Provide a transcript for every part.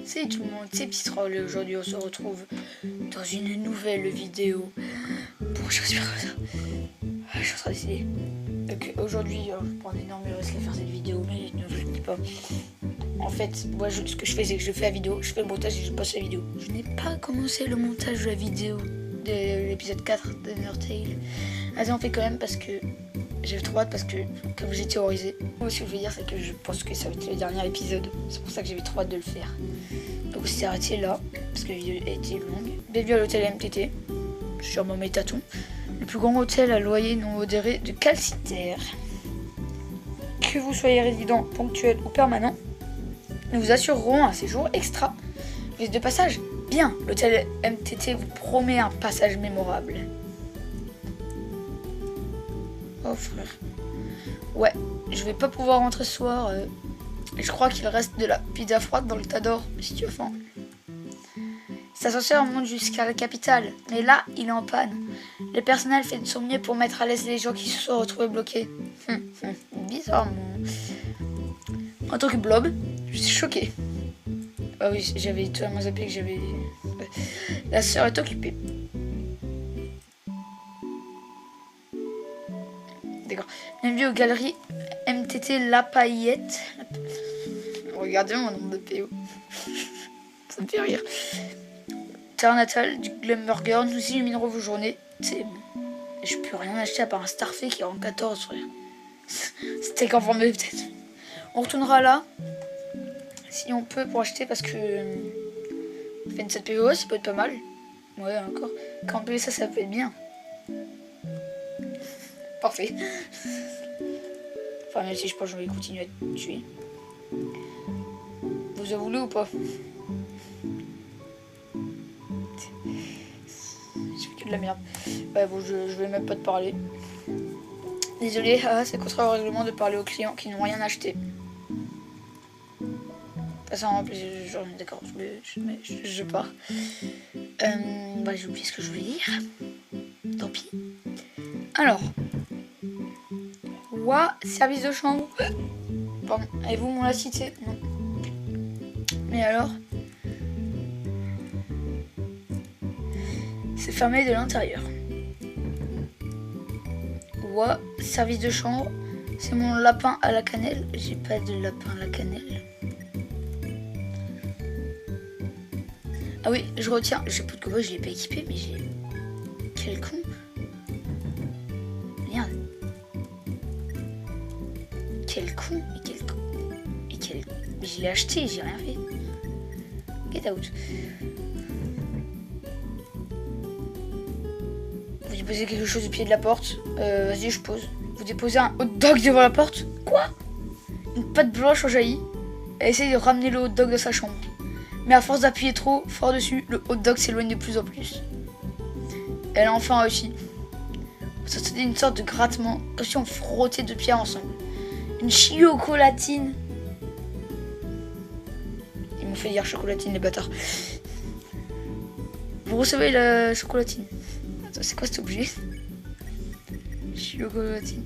Salut tout le monde, c'est Pistrol et aujourd'hui on se retrouve dans une nouvelle vidéo. Bon, je respire comme ça. Je suis en train d'essayer. Donc aujourd'hui, je prends un énorme risque à faire cette vidéo, mais ne vous le dis pas. En fait, moi, ce que je fais, c'est que je fais la vidéo, je fais le montage et je poste la vidéo. Je n'ai pas commencé le montage de la vidéo de l'épisode 4 de Undertale. Attends, on fait quand même parce que j'ai trop hâte, parce que comme j'ai théorisé, moi ce que je veux dire c'est que je pense que ça va être le dernier épisode. C'est pour ça que j'avais trop hâte de le faire. Donc on s'est arrêté là, parce que la vidéo a été longue. Bienvenue à l'hôtel MTT, sur mon métaton. Le plus grand hôtel à loyer non modéré de Calciter. Que vous soyez résident, ponctuel ou permanent, nous vous assurerons un séjour extra. Vous êtes de passage? Bien, l'hôtel MTT vous promet un passage mémorable. Oh frère. Ouais, je vais pas pouvoir rentrer ce soir. Je crois qu'il reste de la pizza froide dans le tas d'or, si tu as faim. Cet ascenseur monte jusqu'à la capitale, mais là, il est en panne. Le personnel fait de son mieux pour mettre à l'aise les gens qui se sont retrouvés bloqués. Bizarre, mon... En tant que blob, je suis choquée. Ah oui, j'avais totalement zappé que j'avais... La sœur est occupée. D'accord. Bienvenue aux galeries MTT La Paillette. Regardez mon nom de PO. Ça me fait rire. Terre natale du Glamburger, nous illuminerons vos journées. Je peux rien acheter à part un Starfait qui est en 14, frère. Steak en forme de peut-être. On retournera là. Si on peut pour acheter parce que... fait une 7 PO, ça peut être pas mal. Ouais, encore. Quand on peut ça, ça peut être bien. Parfait. Enfin, même si je pense que je vais continuer à te tuer. Vous en voulez ou pas? J'ai fait que de la merde. Ouais, bon, je vais même pas te parler. Désolé, c'est contraire au règlement de parler aux clients qui n'ont rien acheté. En plus, d'accord, je pars. Bah, j'ai oublié ce que je voulais dire. Tant pis. Alors. Service de chambre. Pardon, avez-vous mon lassité? Non. Mais alors? C'est fermé de l'intérieur. Service de chambre. C'est mon lapin à la cannelle. J'ai pas de lapin à la cannelle. Ah oui, je retiens. Je sais pas de quoi je l'ai pas équipé, mais j'ai... Quel con. Merde. Quel con. Mais je l'ai acheté, j'ai rien fait. Get out. Vous déposez quelque chose au pied de la porte. Vas-y, je pose. Vous déposez un hot dog devant la porte. Quoi? Une pâte blanche en jaillit. Elle essaye de ramener le hot dog dans sa chambre. Mais à force d'appuyer trop fort dessus, le hot dog s'éloigne de plus en plus. Elle a enfin réussi. Ça tenait une sorte de grattement, comme si on frottait deux pierres ensemble. Une chocolatine. Ils m'ont fait dire chocolatine, les bâtards. Vous recevez la chocolatine. Attends, c'est quoi cet objet? Chocolatine.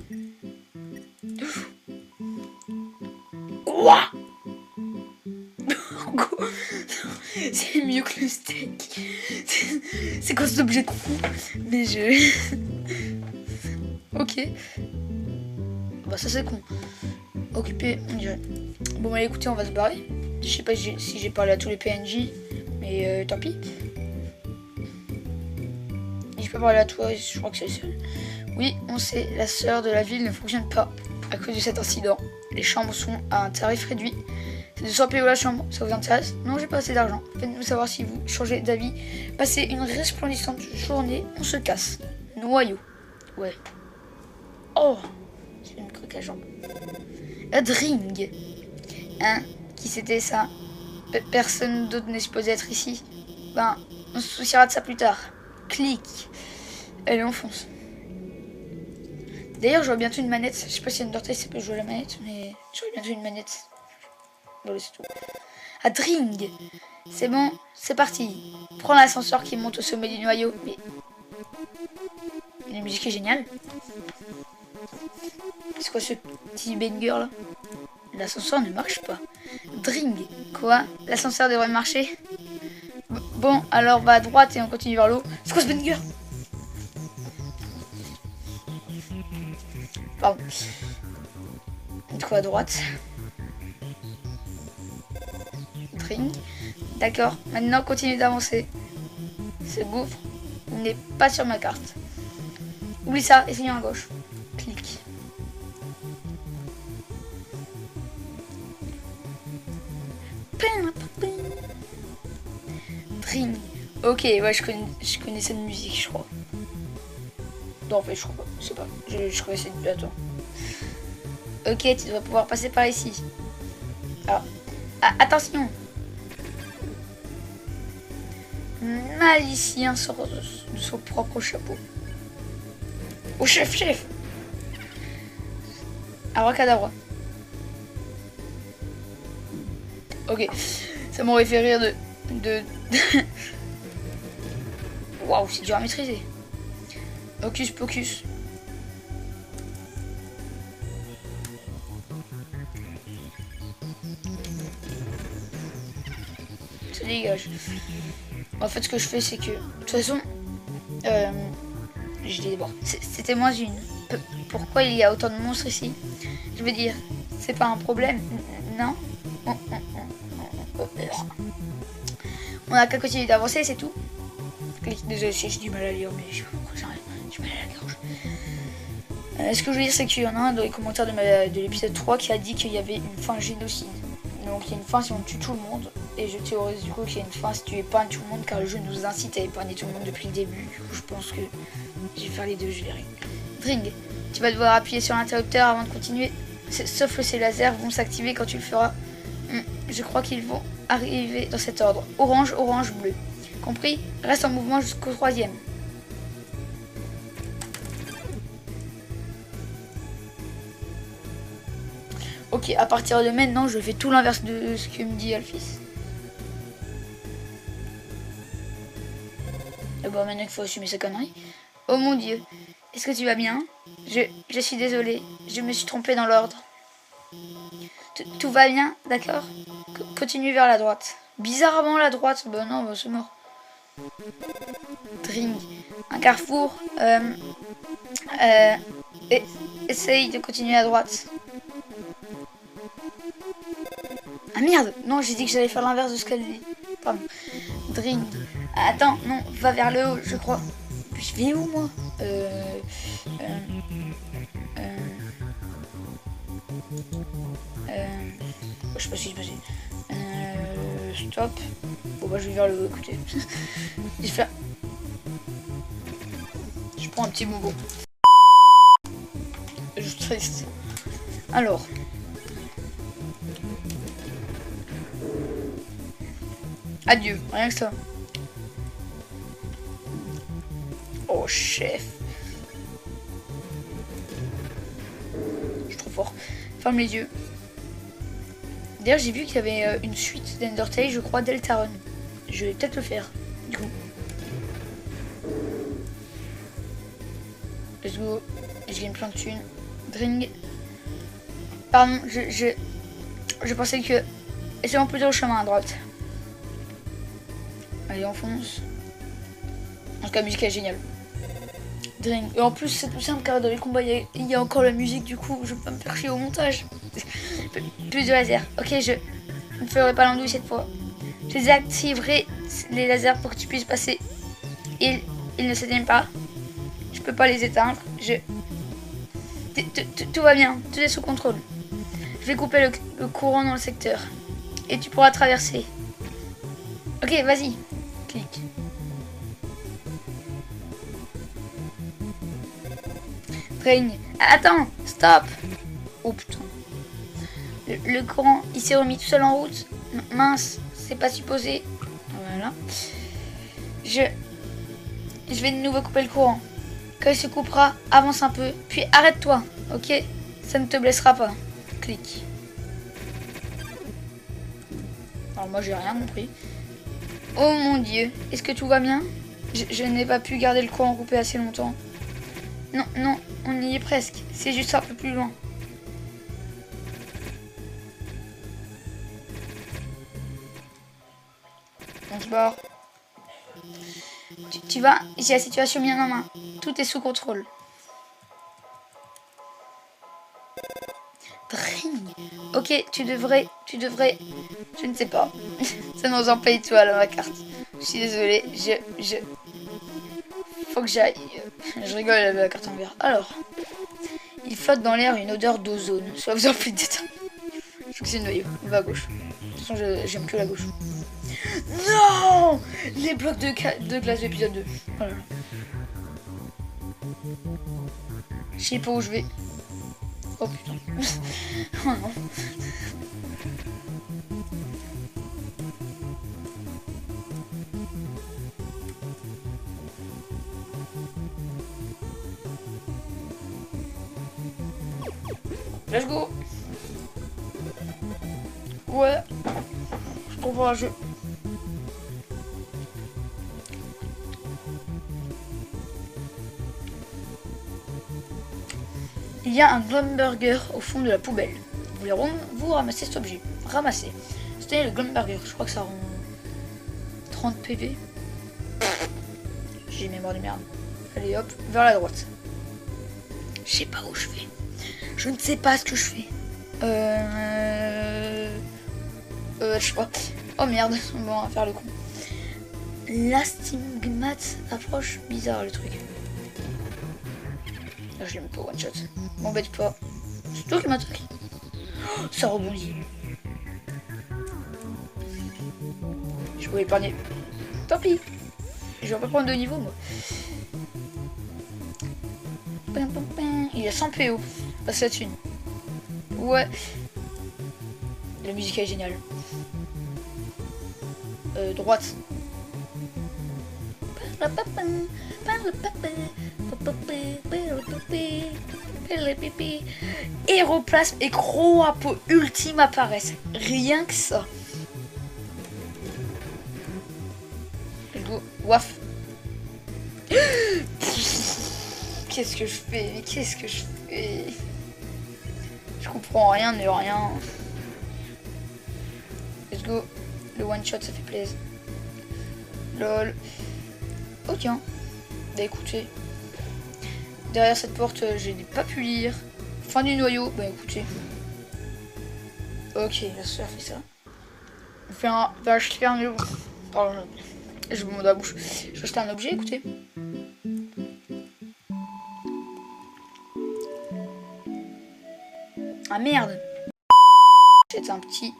Quoi? C'est mieux que le steak. C'est quoi cet objet de fou? Mais je... Ok. Bah ça c'est con. Occupé, on dirait. Bon bah écoutez, on va se barrer. Je sais pas si j'ai parlé à tous les PNJ, mais tant pis. Et je peux parler à toi, je crois que c'est le seul. Oui, on sait, la sœur de la ville ne fonctionne pas à cause de cet incident. Les chambres sont à un tarif réduit. C'est 200 PO la chambre, ça vous intéresse? Non, j'ai pas assez d'argent. Faites-nous savoir si vous changez d'avis. Passez une resplendissante journée, on se casse. Noyau. Ouais. Oh, j'ai une croque à jambe. A drink. Hein? Qui c'était ça? Personne d'autre n'est supposé être ici. Ben, on se souciera de ça plus tard. Clic. Elle enfonce. D'ailleurs, j'aurai bientôt une manette. Je sais pas si Undertale ça peut jouer à la manette, mais j'aurai bientôt une manette. Bon, c'est tout. À drink. C'est bon, c'est parti. Prends l'ascenseur qui monte au sommet du noyau. Mais la musique est géniale. C'est quoi ce petit banger là? L'ascenseur ne marche pas. Dring. Quoi? L'ascenseur devrait marcher? Bon, alors va à droite et on continue vers l'eau. C'est quoi ce banger? Pardon. Du coup à droite. Dring. D'accord. Maintenant continue d'avancer. Ce gouffre n'est pas sur ma carte. Oublie ça, essayons à gauche. Clique. Dring. Ok, ouais, je connais cette musique, je crois. Non, en fait, je crois pas. Je sais pas. Je connaissais. Attends. Ok, tu devrais pouvoir passer par ici. Alors. Ah, attention. Malicien sort de son propre chapeau. Oh, chef. Abracadabra. Ok. Ça m'aurait fait rire de... Waouh, c'est dur à maîtriser. Hocus pocus. Ça dégage. En fait, ce que je fais, c'est que... De toute façon... je dis bon, c'était moins une. Pourquoi il y a autant de monstres ici? Je veux dire, c'est pas un problème, non? On a qu'à continuer d'avancer, c'est tout. Désolé si j'ai du mal à lire, mais je sais pas pourquoi j'ai du mal à la gorge. Ce que je veux dire, c'est qu'il y en a un dans les commentaires de l'épisode 3 qui a dit qu'il y avait une fin génocide. Donc il y a une fin si on tue tout le monde. Et je théorise du coup qu'il y a une fin si tu épargnes tout le monde, car le jeu nous incite à épargner tout le monde depuis le début. Du coup je pense que je vais faire les deux, je verrai. Dring, tu vas devoir appuyer sur l'interrupteur avant de continuer. Sauf que ces lasers vont s'activer quand tu le feras. Je crois qu'ils vont arriver dans cet ordre. Orange, orange, bleu. Compris? Reste en mouvement jusqu'au 3e. Ok, à partir de maintenant, je fais tout l'inverse de ce que me dit Alphys. Et bon, maintenant il faut assumer sa connerie. Oh mon dieu, est-ce que tu vas bien? Je suis désolée, je me suis trompée dans l'ordre. Tout va bien, d'accord? Continue vers la droite. Bizarrement la droite, bah non, bah c'est mort. Dring, un carrefour. Essaye de continuer à droite. Ah merde, non, j'ai dit que j'allais faire l'inverse de ce qu'elle dit. Pardon. Dring. Attends, non, va vers le haut, je crois. Je vais où, moi? Je sais pas si je passais. Stop. Bon bah je vais vers le haut, écoutez. Je prends un petit bonbon. Je suis triste. Alors. Adieu, rien que ça. Oh chef. Je suis trop fort. Ferme les yeux. D'ailleurs j'ai vu qu'il y avait une suite d'Undertale, je crois, Deltarune. Je vais peut-être le faire, du coup. Let's go. Je gagne plein de thunes. Dring. Pardon, je pensais que... Essayons plutôt le chemin à droite. Allez, on fonce. En tout cas, la musique est géniale. Dring. Et en plus, c'est tout simple car dans les combats, il y a encore la musique, du coup, je peux pas me faire chier au montage. Plus de lasers. Ok, je ne ferai pas l'andouille cette fois. Je désactiverai les lasers pour que tu puisses passer. Ils ne s'éteignent pas. Je peux pas les éteindre. Tout va bien. Tout est sous contrôle. Je vais couper le courant dans le secteur. Et tu pourras traverser. Ok, vas-y. Clique. Dring. Attends, stop. Oh putain. Le courant, il s'est remis tout seul en route. Mince, c'est pas supposé. Voilà. Je vais de nouveau couper le courant. Quand il se coupera, avance un peu, puis arrête-toi, ok? Ça ne te blessera pas. Clique. Alors moi j'ai rien compris. Oh mon dieu, est-ce que tout va bien? Je n'ai pas pu garder le courant coupé assez longtemps. Non, on y est presque. C'est juste un peu plus loin. On se barre. Tu vas, j'ai la situation bien en main. Tout est sous contrôle. Dring. Ok, tu devrais, je ne sais pas. Ça nous en paye toi là ma carte. Je suis désolée, faut que j'aille. Je rigole avec la carte en vert. Alors, il flotte dans l'air une odeur d'ozone. Soit vous en plus de détails. Je crois que c'est le noyau. On va à gauche. De toute façon, j'aime que la gauche. Non, les blocs de glace d'épisode 2. Oh là là. Je sais pas où je vais. Oh putain. Oh non. Let's go. Ouais. Je comprends un jeu. Il y a un Glumburger au fond de la poubelle. Vous ramassez cet objet. Ramassez. C'était le Glumburger. Je crois que ça rend 30 PV. J'ai mémoire de merde. Allez hop, vers la droite. Je sais pas où je vais. Je ne sais pas ce que je fais. Je sais pas. Oh merde. Bon, on va faire le con. L'astigmat approche. Bizarre le truc. Là, je l'aime pas one shot. M'embête pas. C'est toi qui m'attaque. Oh, ça rebondit. Je pouvais épargner. Tant pis. Je vais pas prendre de niveau moi. Il a 100 PO. Passe la thune. Ouais. La musique est géniale. Droite. Aéroplasme et Croapo ultime apparaissent. Rien que ça. Waf. Qu'est-ce que je fais? Mais qu'est-ce que je fais? Je comprends rien de rien. Let's go. Le one shot ça fait plaisir. Lol. Oh tiens. Bah écoutez. Derrière cette porte, je n'ai pas pu lire. Fin du noyau. Bah écoutez. Ok, la soeur fait ça. On fait un. Bah, je fais un. Pardon, je me monte la bouche. Je vais acheter un objet, écoutez. Ah merde. C'est un petit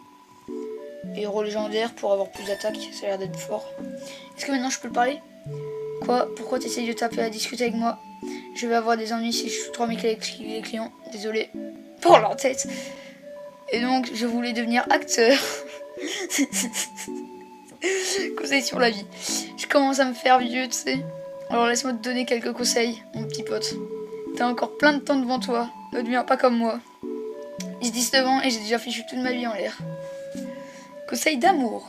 héros légendaire pour avoir plus d'attaques. Ça a l'air d'être fort. Est-ce que maintenant je peux le parler? Quoi? Pourquoi t'essayes de taper à discuter avec moi? Je vais avoir des ennuis si je suis trop amical avec les clients. Désolé pour leur tête. Et donc, je voulais devenir acteur. Conseil sur la vie. Je commence à me faire vieux, tu sais. Alors laisse-moi te donner quelques conseils, mon petit pote. T'as encore plein de temps devant toi. Ne deviens pas comme moi. J'ai 19 ans et j'ai déjà fichu toute ma vie en l'air. Conseil d'amour.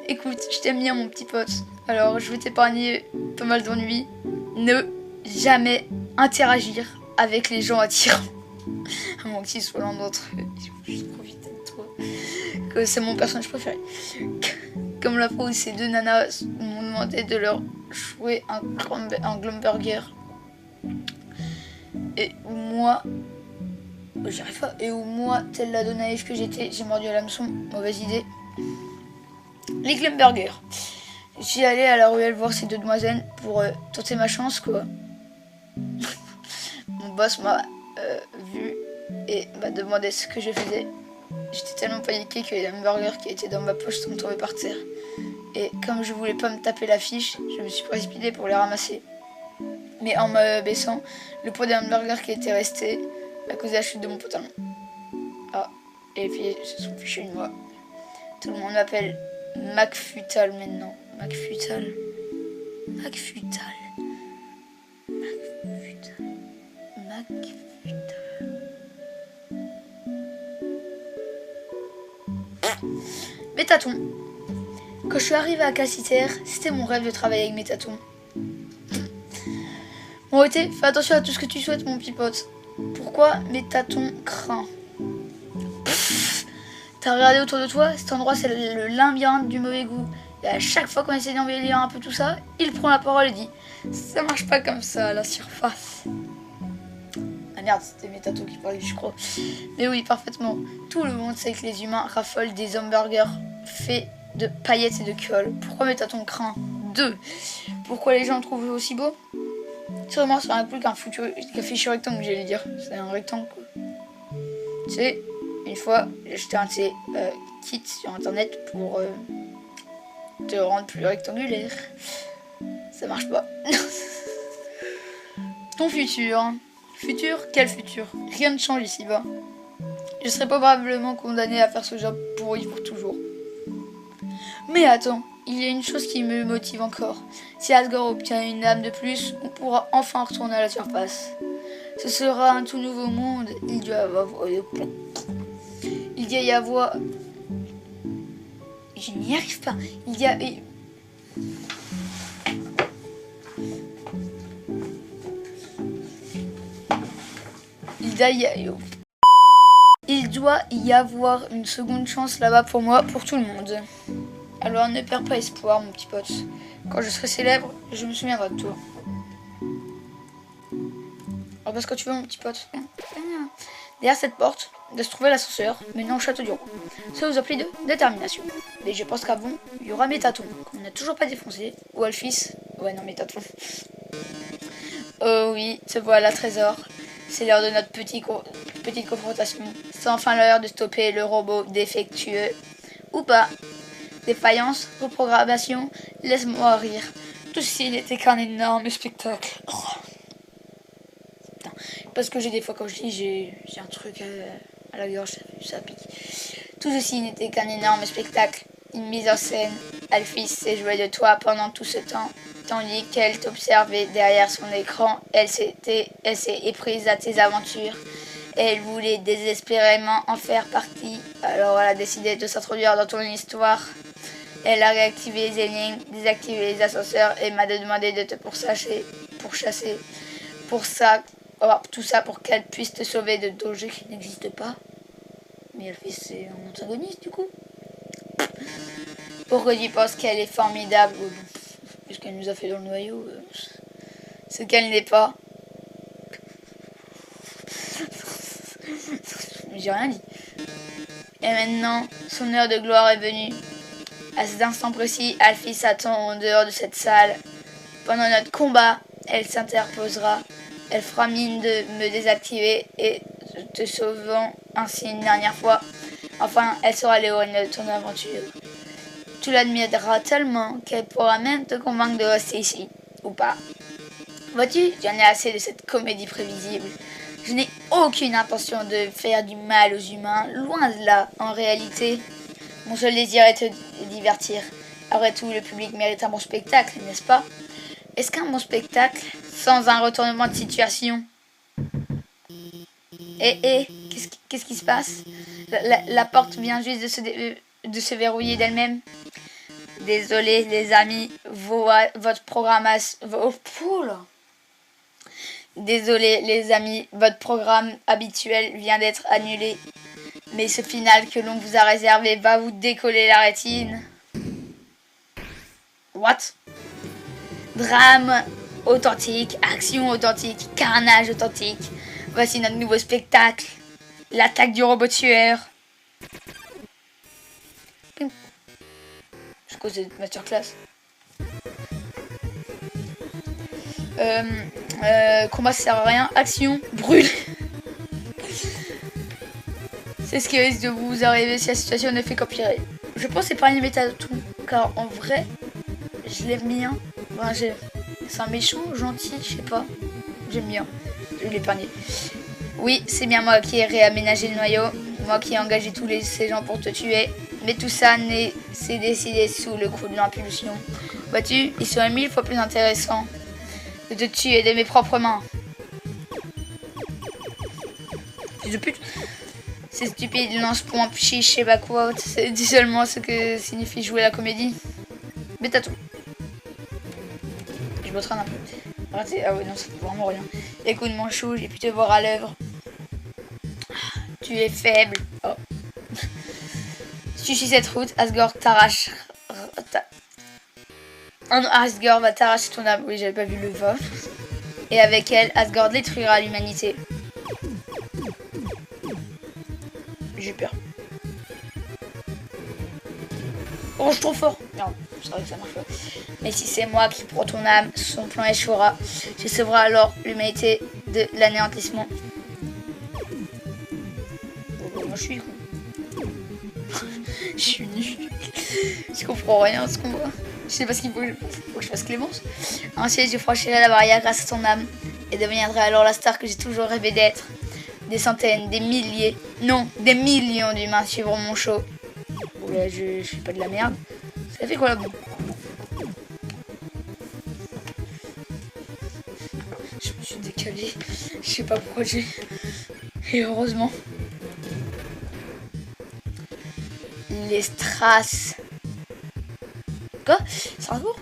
Écoute, je t'aime bien, mon petit pote. Alors, je vais t'épargner pas mal d'ennuis. Ne jamais interagir avec les gens attirants. À moins qu'ils soient l'un d'entre eux. Je vais profiter de toi. Que c'est mon personnage préféré. Comme la fois où ces deux nanas m'ont demandé de leur jouer un Glumburger. Et où moi... J'y arrive pas. Et où moi, telle la naïve que j'étais, j'ai mordu à l'hameçon. Mauvaise idée. Les Glumburgers. J'y allais à la ruelle voir ces deux demoiselles pour tenter ma chance, quoi. Mon boss m'a vu et m'a demandé ce que je faisais. J'étais tellement paniquée que les hamburgers qui étaient dans ma poche sont tombés par terre. Et comme je voulais pas me taper l'affiche, je me suis précipitée pour les ramasser. Mais en me baissant, le poids des hamburgers qui était resté a causé la chute de mon pantalon. Ah, et les filles se sont fichées de moi. Tout le monde m'appelle McFutal maintenant. McFutal. McFutal. McFutal. McFutal. Métaton. Quand je suis arrivée à Cassiter, c'était mon rêve de travailler avec Métaton. Bon, été, fais attention à tout ce que tu souhaites, mon petit pote. Pourquoi Métaton craint? T'as regardé autour de toi? Cet endroit, c'est le labyrinthe du mauvais goût. Et à chaque fois qu'on essaie d'embellir un peu tout ça, il prend la parole et dit ça marche pas comme ça à la surface. Ah merde, c'était Métato qui parlait, je crois. Mais oui, parfaitement. Tout le monde sait que les humains raffolent des hamburgers faits de paillettes et de colle. Pourquoi Métaton craint 2. Pourquoi les gens le trouvent aussi beau? Sûrement, ça n'est plus qu'un fichu rectangle, j'allais dire. C'est un rectangle, quoi. Tu sais, une fois, j'ai acheté un de ces kits sur internet pour te rendre plus rectangulaire. Ça marche pas. Ton futur. Futur? Quel futur? Rien ne change ici-bas. Je serais probablement condamné à faire ce job pourri pour toujours. Mais attends, il y a une chose qui me motive encore. Si Asgore obtient une âme de plus, on pourra enfin retourner à la surface. Ce sera un tout nouveau monde. Il doit y avoir... Je n'y arrive pas. Il doit y avoir une seconde chance là-bas pour moi, pour tout le monde. Alors ne perds pas espoir, mon petit pote. Quand je serai célèbre, je me souviendrai de toi. Alors parce que tu veux, mon petit pote. Derrière cette porte, doit se trouver l'ascenseur menant au château du roi. Ça vous appelez de détermination. Mais je pense qu'avant, il y aura Métaton, qu'on n'a toujours pas défoncé. Ou Alphys. Ouais, non, Métaton. Oh oui, te voilà, trésor. C'est l'heure de notre petite confrontation. C'est enfin l'heure de stopper le robot défectueux. Ou pas. Défaillance, reprogrammation, laisse-moi rire. Tout ceci n'était qu'un énorme spectacle. Oh. Putain. Parce que j'ai des fois, quand je dis, j'ai un truc à la gorge, ça pique. Tout ceci n'était qu'un énorme spectacle. Une mise en scène. Alphys s'est jouée de toi pendant tout ce temps. Tandis qu'elle t'observait derrière son écran, elle s'est éprise à tes aventures. Elle voulait désespérément en faire partie. Alors elle a décidé de s'introduire dans ton histoire. Elle a réactivé les énigmes, désactivé les ascenseurs et m'a demandé de te pourchasser. Pour ça, tout ça pour qu'elle puisse te sauver de dangers qui n'existent pas. Mais Alphys, c'est un antagoniste du coup. Pourquoi tu penses qu'elle est formidable? Ce qu'elle nous a fait dans le noyau, ce qu'elle n'est pas. J'ai rien dit. Et maintenant, son heure de gloire est venue. À cet instant précis, Alphys attend en dehors de cette salle. Pendant notre combat, elle s'interposera. Elle fera mine de me désactiver et te sauvant ainsi une dernière fois. Enfin, elle sera l'héroïne de ton aventure. Tu l'admireras tellement qu'elle pourra même te convaincre de rester ici, ou pas. Vois-tu, j'en ai assez de cette comédie prévisible. Je n'ai aucune intention de faire du mal aux humains, loin de là, en réalité. Mon seul désir est de te divertir. Après tout, le public mérite un bon spectacle, n'est-ce pas? Est-ce qu'un bon spectacle, sans un retournement de situation? Qu'est-ce qui se passe? La porte vient juste de se verrouiller d'elle-même. Désolé les amis, votre programmation... Désolé les amis, votre programme habituel vient d'être annulé. Mais ce final que l'on vous a réservé va vous décoller la rétine. What? Drame authentique, action authentique, carnage authentique. Voici notre nouveau spectacle. L'attaque du robot tueur. Je cause cette masterclass. Combat ça sert à rien. Action, brûle. C'est ce qui risque de vous arriver si la situation ne fait qu'empirer. Je pense épargner Métaton, car en vrai, je l'aime bien. Enfin, c'est un méchant, gentil, je sais pas. J'aime bien. Je vais l'épargner. Oui, c'est bien moi qui ai réaménagé le noyau. Moi qui ai engagé ces gens pour te tuer. Mais tout ça s'est décidé sous le coup de l'impulsion. Vois-tu, il serait 1000 fois plus intéressant de te tuer de mes propres mains. Fils de pute. C'est stupide, lance-point, chiche, je sais pas quoi. Dis seulement ce que signifie jouer la comédie. Métaton. Je me traîne un peu. Arrêtez. Ah ouais, non, ça fait vraiment rien. Écoute mon chou, j'ai pu te voir à l'œuvre. Tu es faible. Oh. Si tu suis cette route, Asgore Asgore va t'arracher ton âme. Oui, j'avais pas vu le va. Et avec elle, Asgore détruira l'humanité. J'ai peur. Oh, je suis trop fort. Non, c'est vrai que ça marche pas. Mais si c'est moi qui prends ton âme, son plan échouera. Tu sauveras alors l'humanité de l'anéantissement. Moi, je suis con. Je suis nul. Je comprends rien à ce qu'on voit. Je sais pas ce qu'il faut que je fasse, Clémence. Ensuite, je franchirai la barrière grâce à ton âme et deviendrai alors la star que j'ai toujours rêvé d'être. Des centaines, des milliers, non, des millions d'humains suivront mon show. Oula, je fais pas de la merde. Ça fait quoi là-bas? Je me suis décalé. Je sais pas pourquoi j'ai. Et heureusement. Les strass. Quoi? C'est un jour?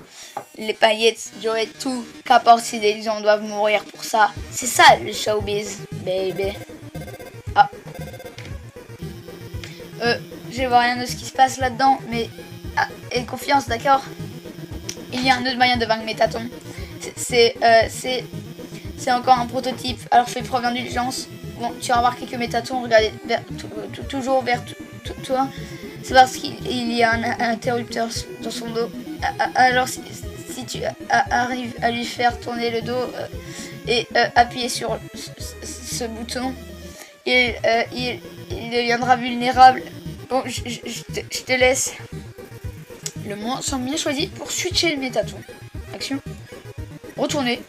Les paillettes, j'aurais tout. Qu'importe si des gens doivent mourir pour ça. C'est ça le showbiz, baby. Ah. Je vois rien de ce qui se passe là-dedans, mais... Ah, et confiance, d'accord? Il y a un autre moyen de vaincre Métaton. C'est encore un prototype, alors fais preuve d'indulgence. Bon, tu as remarqué que Métaton regardait toujours vers toi. C'est parce qu'il y a un interrupteur dans son dos. Alors si tu arrives à lui faire tourner le dos et appuyer sur ce bouton, il deviendra vulnérable. Bon, je te laisse. Le moment semble bien choisi pour switcher le Métaton. Action. Retournez.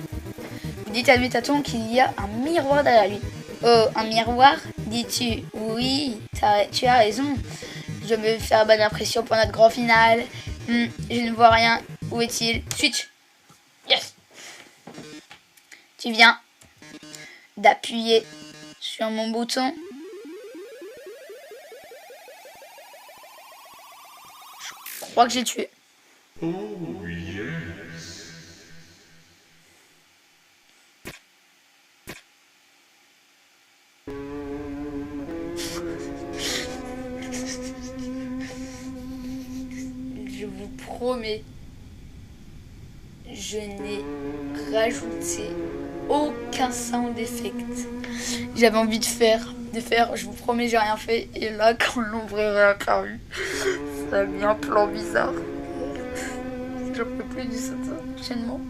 Vous dites à Métaton qu'il y a un miroir derrière lui. Oh, un miroir, dis-tu? Oui, tu as raison. Je dois me faire bonne impression pour notre grand final. Je ne vois rien. Où est-il? Switch. Yes. Tu viens d'appuyer sur mon bouton. Je crois que j'ai tué. Oh yes. Je vous promets, je n'ai rajouté aucun sound effect. J'avais envie de faire, je vous promets, j'ai rien fait. Et là, quand l'ombre est réapparue, ça a mis un plan bizarre. J'en peux plus du enchaînement.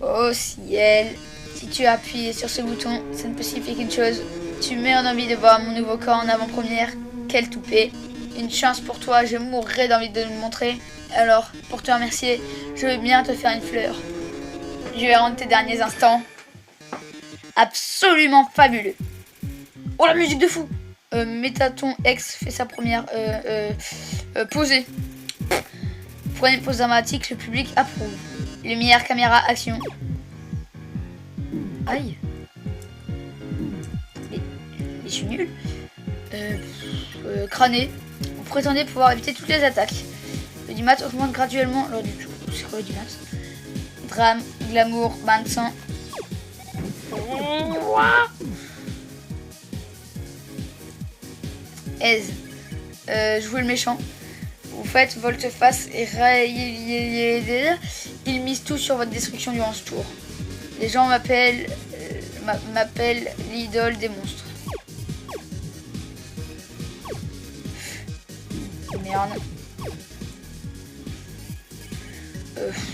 Oh ciel, si tu appuies sur ce bouton, ça ne peut signifier qu'une chose. Tu mets en envie de voir mon nouveau corps en avant-première. Quel toupet. Une chance pour toi, je mourrais d'envie de le montrer. Alors, pour te remercier, je veux bien te faire une fleur. Je vais rendre tes derniers instants absolument fabuleux. Oh, la musique de fou. Métaton X fait sa première posée. Prenez une pause dramatique, le public approuve. Lumière, caméra, action. Aïe. Mais je suis nul. Crâné. Vous prétendez pouvoir éviter toutes les attaques. Le dimat augmente graduellement lors du tour. C'est quoi le dimat? Drame, glamour, bain de sang. Aise. Jouez le méchant. Vous faites volte-face et il mise tout sur votre destruction durant ce tour. Les gens m'appellent l'idole des monstres. Merde.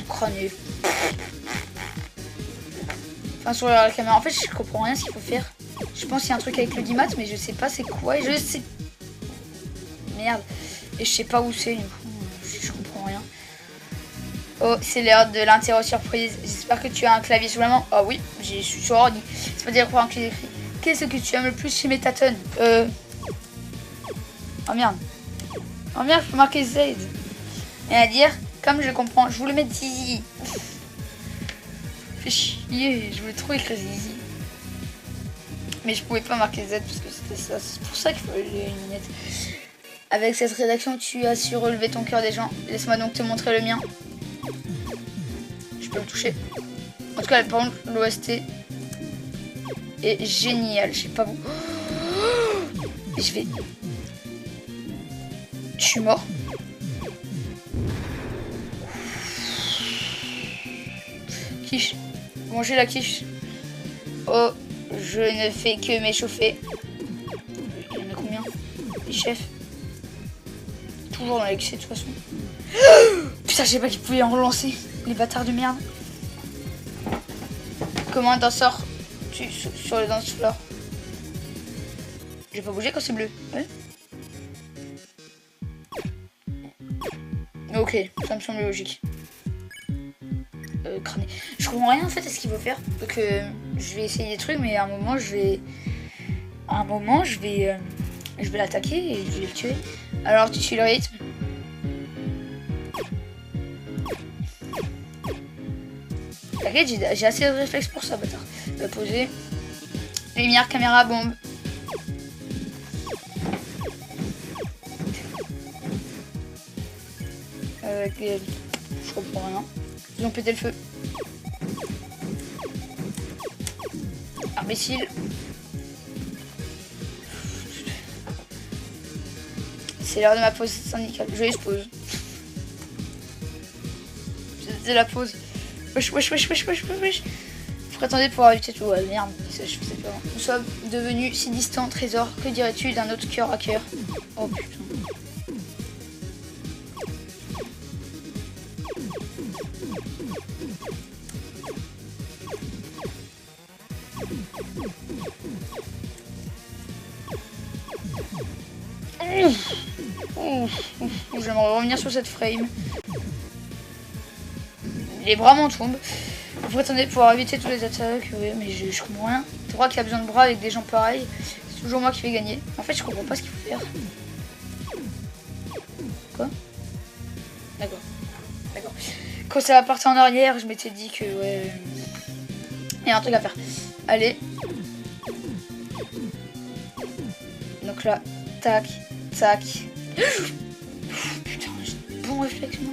Crânier. Enfin sur la caméra. En fait je comprends rien ce qu'il faut faire. Je pense qu'il y a un truc avec le dimat mais je sais pas c'est quoi. Et je sais. Merde. Et je sais pas où c'est du coup. Je comprends rien. Oh, c'est l'heure de l'interro surprise. J'espère que tu as un clavier sous la main. Ah oui, j'ai su sur ordi. C'est pas dire quoi qu'il écrit. Qu'est-ce que tu aimes le plus chez Métaton? Oh merde. Oh merde, je peux marquer Z. Et à dire, comme je comprends, je voulais mettre Zizi. Fais chier, je voulais trop écrire Zizi. Mais je pouvais pas marquer Z parce que c'était ça. C'est pour ça qu'il fallait les lunettes. Avec cette rédaction, tu as su relever ton cœur des gens. Laisse-moi donc te montrer le mien. Je peux le toucher. En tout cas, par contre, l'OST est génial. Je sais pas vous. Je vais... Je suis mort. quiche. Mangez la quiche. Oh, je ne fais que m'échauffer. Il y en a combien? Les chefs. Toujours dans l'excès de toute façon. Putain, je sais pas qu'ils pouvaient en relancer. Les bâtards de merde. Comment t'en sors sur le dance floor? J'ai pas bougé quand c'est bleu. Ouais. Ok, ça me semble logique. Crâner. Je comprends rien en fait à ce qu'il faut faire. Donc je vais essayer des trucs, mais à un moment je vais. Je vais l'attaquer et je vais le tuer. Alors tu suis le rythme. T'inquiète, j'ai assez de réflexes pour ça, bâtard. Je vais poser. Lumière, caméra, bombe. Je comprends rien. Ils ont pété le feu. Imbécile. C'est l'heure de ma pause syndicale. Joyeuse pause. C'est la pause. Wesh. Faut attendre pour éviter tout. Ouais, merde. Ça, je faisais pas. Nous sommes devenus si distants, trésor. Que dirais-tu d'un autre cœur à cœur? Oh putain. J'aimerais revenir sur cette frame. Les bras m'en tombent. Vous attendez pour éviter tous les attaques. Oui, mais je comprends rien. Tu crois qu'il y a besoin de bras avec des gens pareils? C'est toujours moi qui vais gagner. En fait, je comprends pas ce qu'il faut faire. Quoi? D'accord. Quand ça va partir en arrière, je m'étais dit que ouais. Il y a un truc à faire. Allez. Donc là, tac. Putain, j'ai bon réflexe, moi.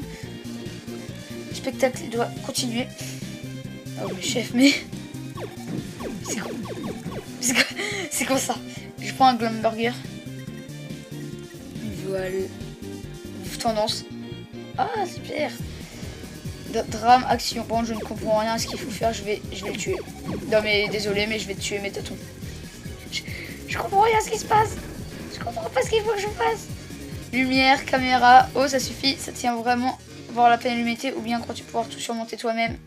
Le spectacle doit continuer. Oh, le chef, mais... C'est quoi ça? Je prends un Glumburger. Voilà. Tendance. Ah, super. Drame, action. Bon, je ne comprends rien à ce qu'il faut faire. Je vais le tuer. Non, mais désolé, mais je vais te tuer, Métaton. Je comprends rien à ce qui se passe. Je comprends pas ce qu'il faut que je fasse. Lumière, caméra, oh ça suffit, ça tient vraiment voir la pénibilité ou bien crois-tu pouvoir tout surmonter toi-même?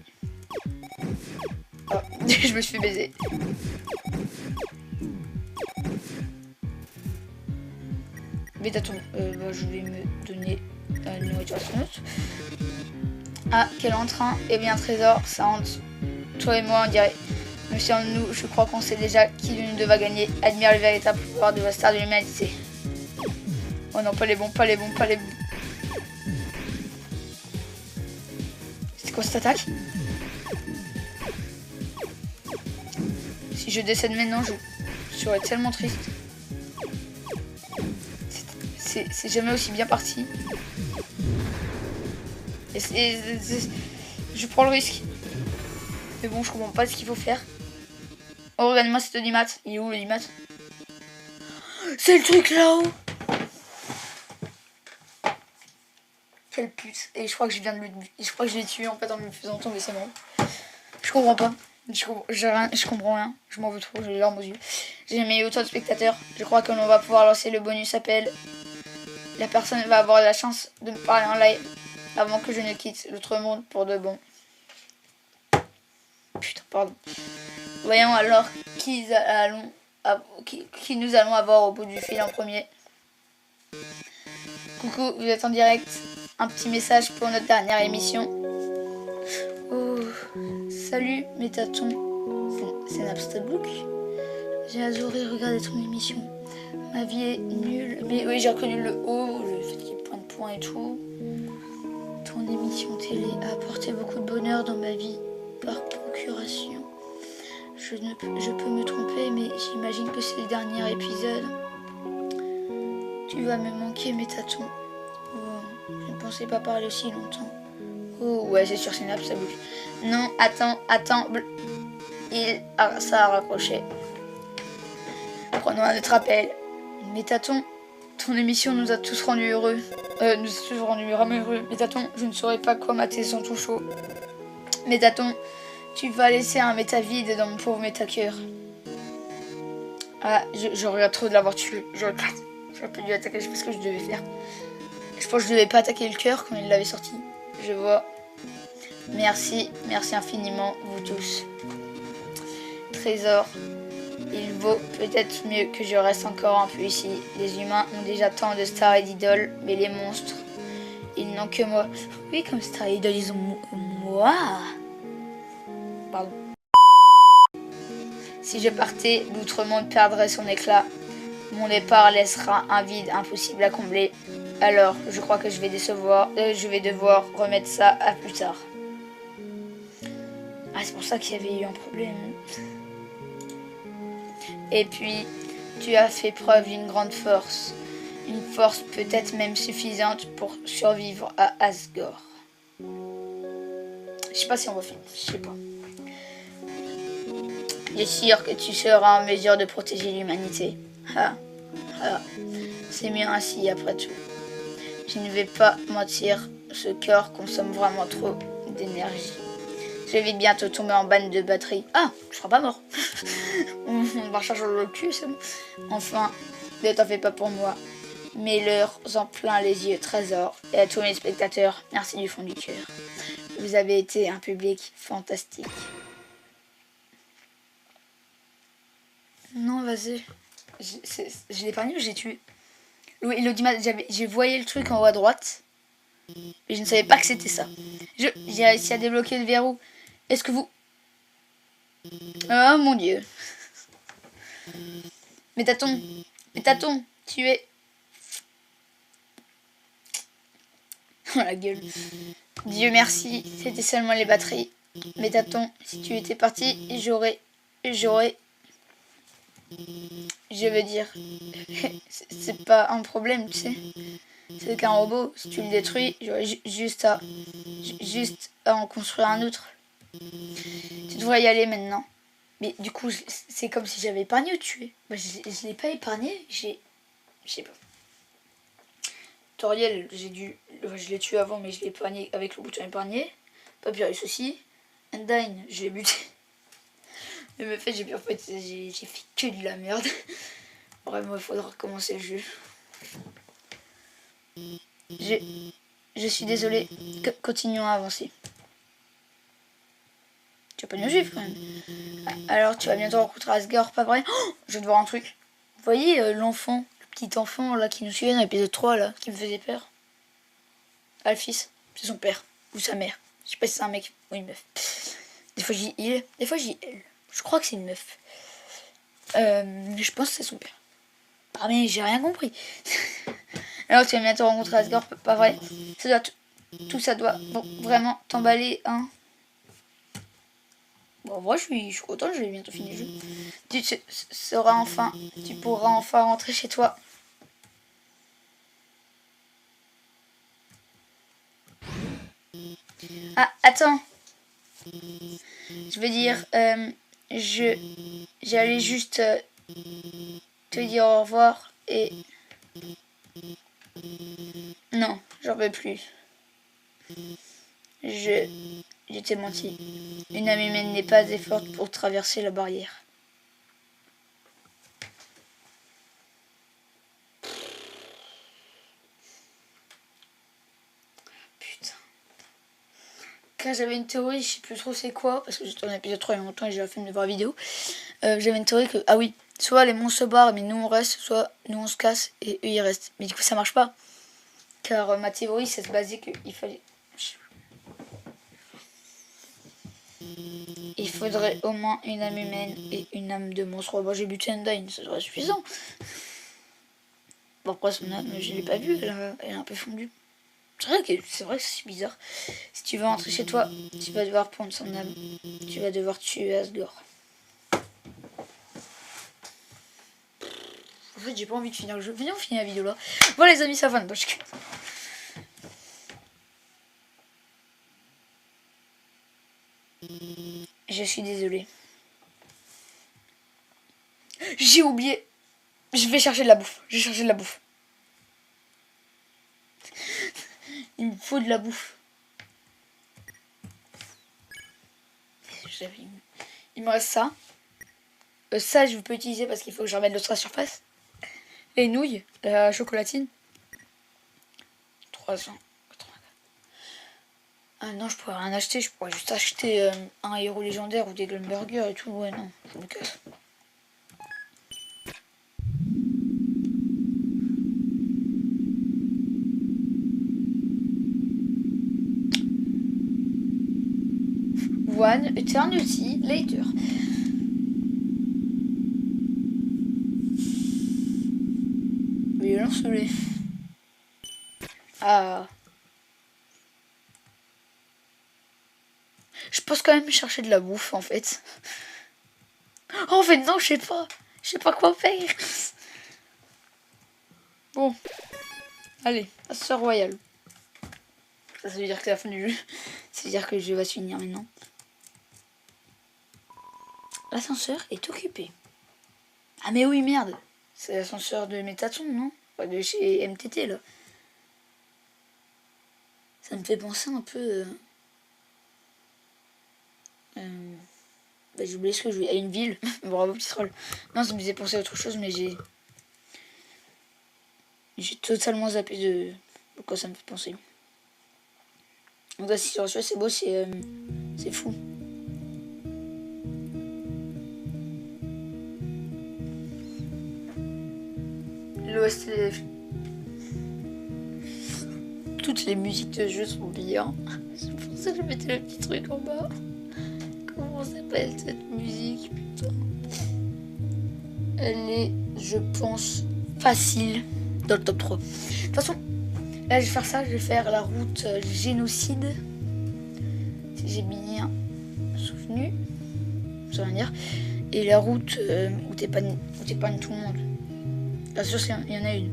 Oh, je me suis fait baiser. Métaton, je vais me donner une nourriture astronaute. Ah, quel entrain et bien trésor, ça hante. Toi et moi on dirait. Mais si en nous, je crois qu'on sait déjà qui de nous deux va gagner. Admire le véritable pouvoir de la star de l'humanité. Oh non, pas les bons. C'est quoi cette attaque? Si je décède maintenant, je serais tellement triste. C'est jamais aussi bien parti. Je prends le risque. Mais bon, je comprends pas ce qu'il faut faire. Oh, regarde-moi cet audimat. Il est où l'audimat? C'est le truc là-haut. Quelle pute. Et je crois que je viens de je l'ai tué en fait en me faisant tomber ses mains. Je comprends pas. Je comprends rien. Je m'en veux trop. J'ai les larmes aux yeux. J'ai jamais eu autant de spectateurs. Je crois que l'on va pouvoir lancer le bonus appel. La personne va avoir la chance de me parler en live avant que je ne quitte l'autre monde pour de bon. Putain, pardon. Voyons alors qui nous allons avoir au bout du fil en premier. Coucou, vous êtes en direct. Un petit message pour notre dernière émission. Oh, salut Métaton. C'est Napstablook. J'ai adoré regarder ton émission. Ma vie est nulle. Mais oui, j'ai reconnu le haut, le fait qu'il y ait plein de points et tout. Ton émission télé a apporté beaucoup de bonheur dans ma vie par procuration. Je peux me tromper, mais j'imagine que c'est le dernier épisode. Tu vas me manquer, Métaton. Oh, je ne pensais pas parler aussi longtemps. Oh, ouais, c'est sûr, c'est une absolue. Non, attends. Ça a raccroché. Prenons un autre appel. Métaton, ton émission nous a tous rendus heureux. Nous a tous rendus vraiment heureux. Métaton, je ne saurais pas quoi mater sans ton show. Métaton, Tu vas laisser un méta vide dans mon pauvre méta cœur. Ah, je regrette trop de l'avoir tué. Je regrette. J'aurais pas dû attaquer, je sais pas ce que je devais faire. Je pense que je devais pas attaquer le cœur quand il l'avait sorti. Je vois. Merci infiniment, vous tous. Trésor. Il vaut peut-être mieux que je reste encore un peu ici. Les humains ont déjà tant de stars et d'idoles, mais les monstres, ils n'ont que moi. Oui, comme star et idole, ils ont moi. Pardon. Si je partais, l'outre-monde perdrait son éclat. Mon départ laissera un vide impossible à combler. Alors, je crois que je vais devoir remettre ça à plus tard. Ah, c'est pour ça qu'il y avait eu un problème. Et puis, tu as fait preuve d'une grande force. Une force peut-être même suffisante pour survivre à Asgore. Je sais pas si on va finir, je sais pas. Je suis sûr que tu seras en mesure de protéger l'humanité. Ah, ah. C'est mieux ainsi après tout. Je ne vais pas mentir, ce cœur consomme vraiment trop d'énergie. Je vais bientôt tomber en panne de batterie. Ah, je serai pas mort. On va recharger le cul, c'est bon. Enfin, ne t'en fais pas pour moi. Mets-leur en plein les yeux, Trésor. Et à tous mes spectateurs, merci du fond du cœur. Vous avez été un public fantastique. Non, vas-y. Je l'ai pas mis ou j'ai tué? J'ai voyé le truc en haut à droite. Mais je ne savais pas que c'était ça. J'ai réussi à débloquer le verrou. Est-ce que vous... Oh mon dieu. Métaton, tu es... Oh la gueule. Dieu merci, c'était seulement les batteries. Métaton, si tu étais parti, j'aurais... Je veux dire... C'est pas un problème, tu sais. C'est qu'un robot, si tu le détruis, j'aurais juste à en construire un autre. Tu devrais y aller maintenant. Mais du coup, c'est comme si j'avais épargné ou tué. Bah, je l'ai pas épargné, je sais pas. Toriel, je l'ai tué avant, mais je l'ai épargné avec le bouton épargné. Papyrus aussi. Undyne, je l'ai buté. Mais en fait, j'ai fait que de la merde. Vraiment, il faudra recommencer le jeu. Je suis désolée. Continuons à avancer. Tu vas pas nous suivre quand même. Alors, tu vas bientôt rencontrer Asgore, pas vrai? Oh, je vais te voir un truc. Vous voyez l'enfant, le petit enfant là qui nous suivait dans l'épisode 3 là, qui me faisait peur? Alphys, c'est son père ou sa mère. Je sais pas si c'est un mec ou une meuf. Des fois j'y il, des fois j'y elle. Je crois que c'est une meuf. Je pense que c'est son père. Ah mais j'ai rien compris. Alors tu vas bientôt rencontrer Asgore, pas vrai? Ça doit tout ça doit vraiment t'emballer, hein? Bon, en vrai, je suis contente, je vais bientôt finir le jeu. Tu pourras enfin rentrer chez toi. Ah, attends. Je veux dire, j'allais juste te dire au revoir et... Non, j'en veux plus. Je t'ai menti. Une âme humaine n'est pas assez forte pour traverser la barrière. Putain. Quand j'avais une théorie, je sais plus trop c'est quoi, parce que j'étais en épisode 3 il y a longtemps et j'ai la flemme de voir la vidéo. J'avais une théorie que, ah oui, soit les monstres se barrent mais nous on reste, soit nous on se casse et eux ils restent. Mais du coup ça marche pas. Car ma théorie ça se basait qu'il fallait... Il faudrait au moins une âme humaine et une âme de monstre. Bon, j'ai buté Undyne, ça serait suffisant. Bon, après, son âme, je l'ai pas vue, elle est un peu fondue. C'est vrai que c'est bizarre. Si tu veux rentrer chez toi, tu vas devoir prendre son âme. Tu vas devoir tuer Asgore. En fait, j'ai pas envie de finir le jeu. Venez, on finit la vidéo là. Voilà, les amis, ça va. Je suis désolée. J'ai oublié. Je vais chercher de la bouffe. Je vais chercher de la bouffe. Il me faut de la bouffe. Il me reste ça. Ça, je peux utiliser parce qu'il faut que je remette l'autre surface. Les nouilles, la chocolatine. 300. Ah non, je pourrais rien acheter. Je pourrais juste acheter un héros légendaire ou des Glumburgers et tout. Ouais, non, je me casse. One eternity later. Mais soleil. Ah. Je pense quand même chercher de la bouffe en fait. Oh, en fait non, je sais pas. Je sais pas quoi faire. Bon. Allez, ascenseur royal. Ça veut dire que c'est la fin du jeu. Ça veut dire que le jeu va se finir maintenant. L'ascenseur est occupé. Ah mais oui, merde. C'est l'ascenseur de Métatron, non? Enfin, de chez MTT, là. Ça me fait penser un peu... Bah, j'ai oublié ce que je voulais. À une ville. Bravo, petit troll. Non, ça me faisait penser à autre chose, mais j'ai... J'ai totalement zappé de quoi ça me fait penser. Donc là, si sur ce, c'est beau, c'est fou. L'OST, toutes les musiques de jeu sont bien. C'est pour ça que je mettais le petit truc en bas. Comment s'appelle cette musique, putain? Elle est, je pense, facile dans le top 3. De toute façon, là je vais faire ça, je vais faire la route génocide. Si j'ai bien souvenu, ça veut dire. Et la route où t'épargnes tout le monde. Bien sûr, il y en a une.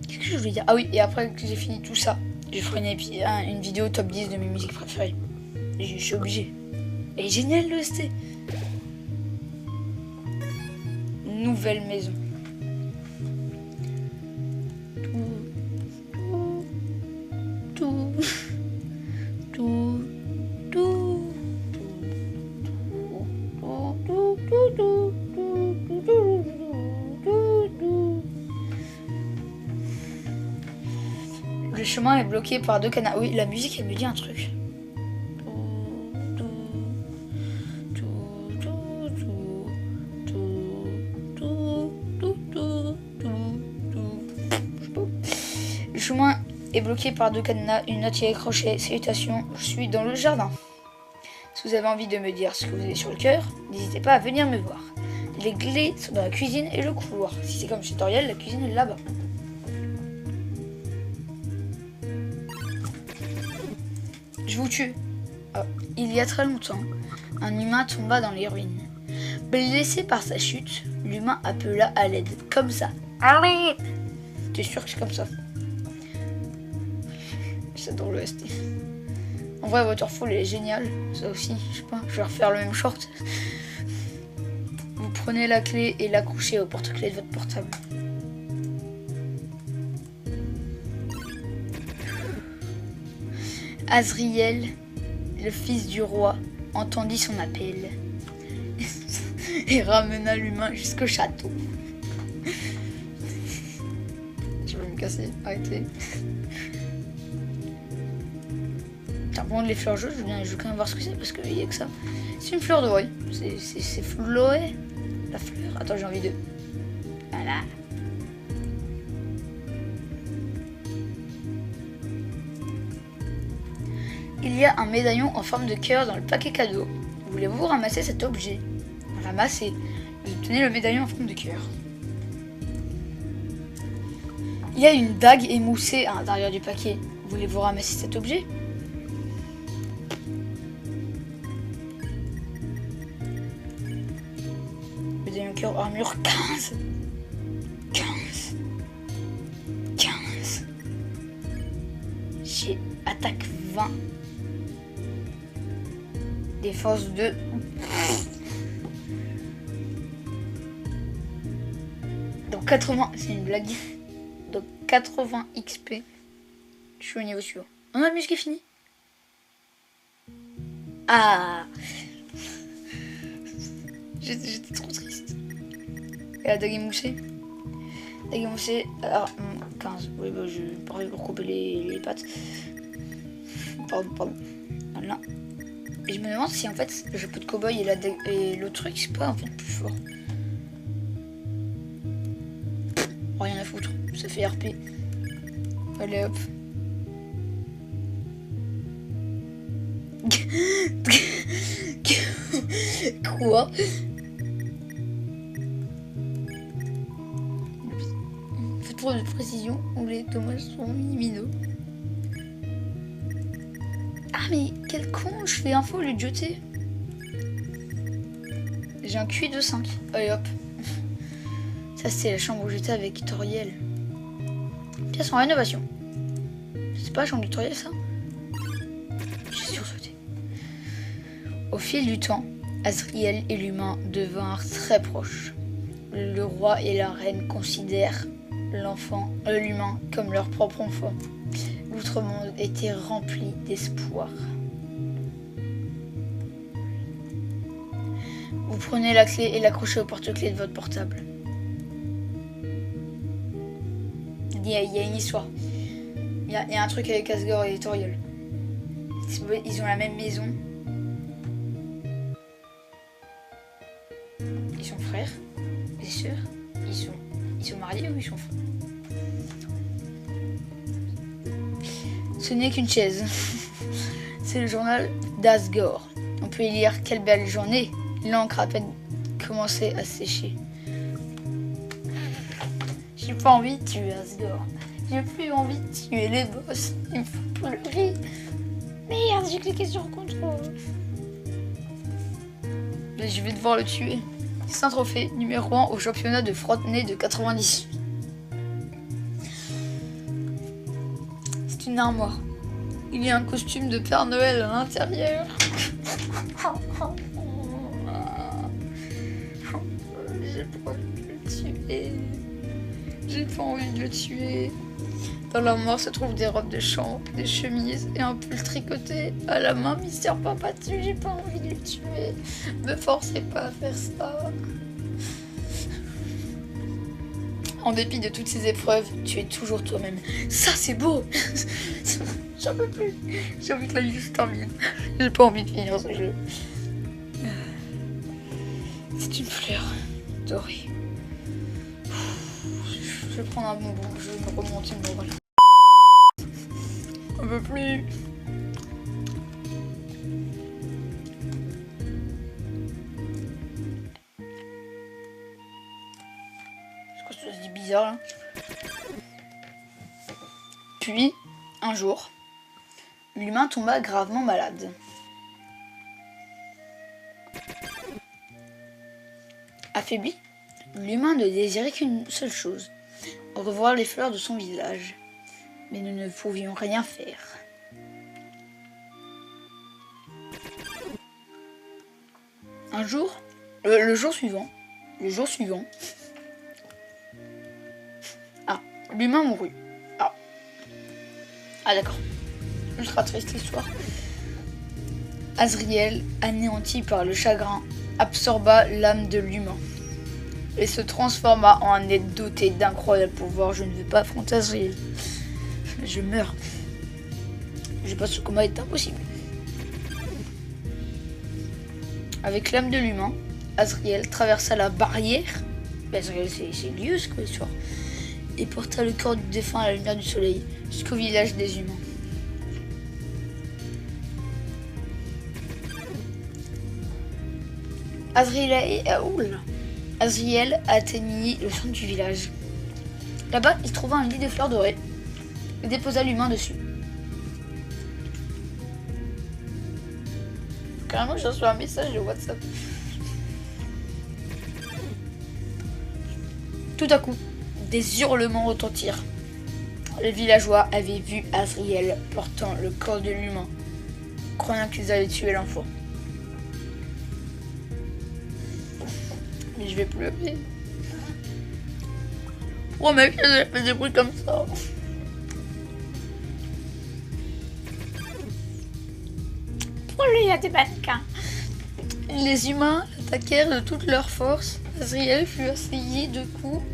Qu'est-ce que je voulais dire? Ah oui, et après que j'ai fini tout ça, je ferai une vidéo top 10 de mes musiques préférées. Je suis obligé. Elle est géniale l'OST. Nouvelle maison. Le chemin est bloqué par 2 canards. Oui, la musique, elle me dit un truc. Le chemin est bloqué par 2 cadenas. Une note y est accrochée. Salutations, je suis dans le jardin. Si vous avez envie de me dire ce que vous avez sur le cœur, n'hésitez pas à venir me voir. Les clés sont dans la cuisine et le couloir. Si c'est comme tutoriel, la cuisine est là-bas. Je vous tue. Oh, il y a très longtemps, un humain tomba dans les ruines. Blessé par sa chute, l'humain appela à l'aide. Comme ça. Allez! T'es sûr que c'est comme ça? J'adore le ST. En vrai, Waterfall est génial. Ça aussi, je sais pas, je vais refaire le même short. Vous prenez la clé et l'accrochez au porte-clés de votre portable. Azriel, le fils du roi, entendit son appel et ramena l'humain jusqu'au château. Je vais me casser, arrêtez. Par contre, les fleurs jaunes, je veux quand même voir ce que c'est parce qu'il n'y a que ça. C'est une fleur dorée. C'est Floé. La fleur. Attends, j'ai envie de. Voilà. Il y a un médaillon en forme de cœur dans le paquet cadeau. Voulez-vous ramasser cet objet? Ramassez. Vous obtenez le médaillon en forme de cœur. Il y a une dague émoussée à l'intérieur du paquet. Voulez-vous ramasser cet objet? Médaillon cœur armure 15. 15. J'ai attaque 20. Défense 2. Donc 80. C'est une blague. Donc 80 XP. Je suis au niveau suivant. On a la musique est finie. Ah. J'étais trop triste. Et la dague émoussée. Dague émoussée. Alors, 15. Oui, bah, je pareil pour couper les pattes. Pardon. Voilà. Et je me demande si en fait le chapeau de cow-boy et le truc c'est pas en fait plus fort. Rien à foutre, ça fait RP. Allez hop. Quoi? Faites trop de précision ou les dommages sont minimaux. Ah mais quel con, je fais info au lieu de jeter. J'ai un QI de 5. Allez hop. Ça c'est la chambre où j'étais avec Toriel. Pièce en rénovation. C'est pas la chambre de Toriel ça? J'ai sursauté. Au fil du temps, Azriel et l'humain devinrent très proches. Le roi et la reine considèrent l'humain comme leur propre enfant. L'outre-monde était rempli d'espoir. Vous prenez la clé et l'accrochez au porte-clés de votre portable. Il y a une histoire. Il y a un truc avec Asgore et Toriel. Ils ont la même maison. Ils sont frères et sœurs. Ils sont mariés ou ils sont frères? Ce n'est qu'une chaise. C'est le journal d'Asgore. On peut y lire quelle belle journée. L'encre a peine commencé à sécher. J'ai pas envie de tuer Asgore. J'ai plus envie de tuer les boss. Il me faut pleurer. Merde, j'ai cliqué sur contrôle. Mais je vais devoir le tuer. C'est un trophée numéro 1 au championnat de frotte-nez de 90. C'est une armoire. Il y a un costume de Père Noël à l'intérieur. J'ai pas envie de le tuer. J'ai pas envie de le tuer. Dans l'armoire se trouvent des robes de chambre, des chemises et un pull tricoté à la main. Mister Papa dessus, j'ai pas envie de le tuer. Me forcez pas à faire ça. En dépit de toutes ces épreuves, tu es toujours toi-même. Ça, c'est beau. J'en peux plus. J'ai envie que la vie se termine. J'ai pas envie de finir ce jeu. C'est une fleur dorée. Je vais prendre un bonbon. Je vais me remonter le moral. On peut plus. Ça se dit bizarre là. Puis, un jour, l'humain tomba gravement malade. Affaibli, l'humain ne désirait qu'une seule chose, revoir les fleurs de son visage. Mais nous ne pouvions rien faire. Un jour, le jour suivant, l'humain mourut. Ah d'accord. Ultra triste histoire. Azriel, anéanti par le chagrin, absorba l'âme de l'humain et se transforma en un être doté d'incroyables pouvoirs. Je ne veux pas affronter Azriel. Je meurs. Je pense que ce combat est impossible. Avec l'âme de l'humain, Azriel traversa la barrière. Azriel, c'est lieu ce que l'histoire. Et porta le corps du défunt à la lumière du soleil jusqu'au village des humains. Azriel atteignit le centre du village. Là-bas, il trouva un lit de fleurs dorées et déposa l'humain dessus. Carrément, j'ai reçu un message de WhatsApp. Tout à coup, des hurlements retentirent. Les villageois avaient vu Azriel portant le corps de l'humain, croyant qu'ils allaient tuer l'enfant. Mais je vais pleurer. Oh mec, j'ai fait des bruits comme ça. Pourquoi lui, il y a des mannequins. Les humains attaquèrent de toute leur force. Azriel fut assailli de coups.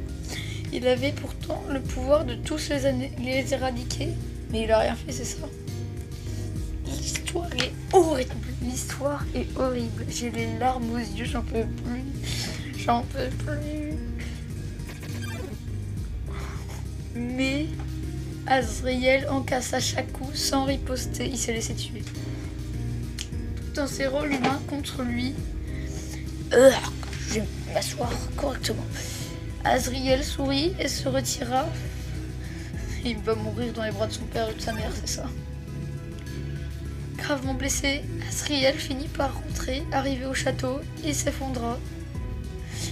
Il avait pourtant le pouvoir de tous les éradiquer. Mais il a rien fait, c'est ça. L'histoire est horrible. L'histoire est horrible. J'ai les larmes aux yeux, j'en peux plus. J'en peux plus. Mais Azriel encassa chaque coup sans riposter. Il s'est laissé tuer. Tout en serrant l'humain contre lui. Je vais m'asseoir correctement. Azriel sourit et se retira. Il va mourir dans les bras de son père et de sa mère, c'est ça. Gravement blessé, Azriel finit par rentrer, arriver au château et s'effondra.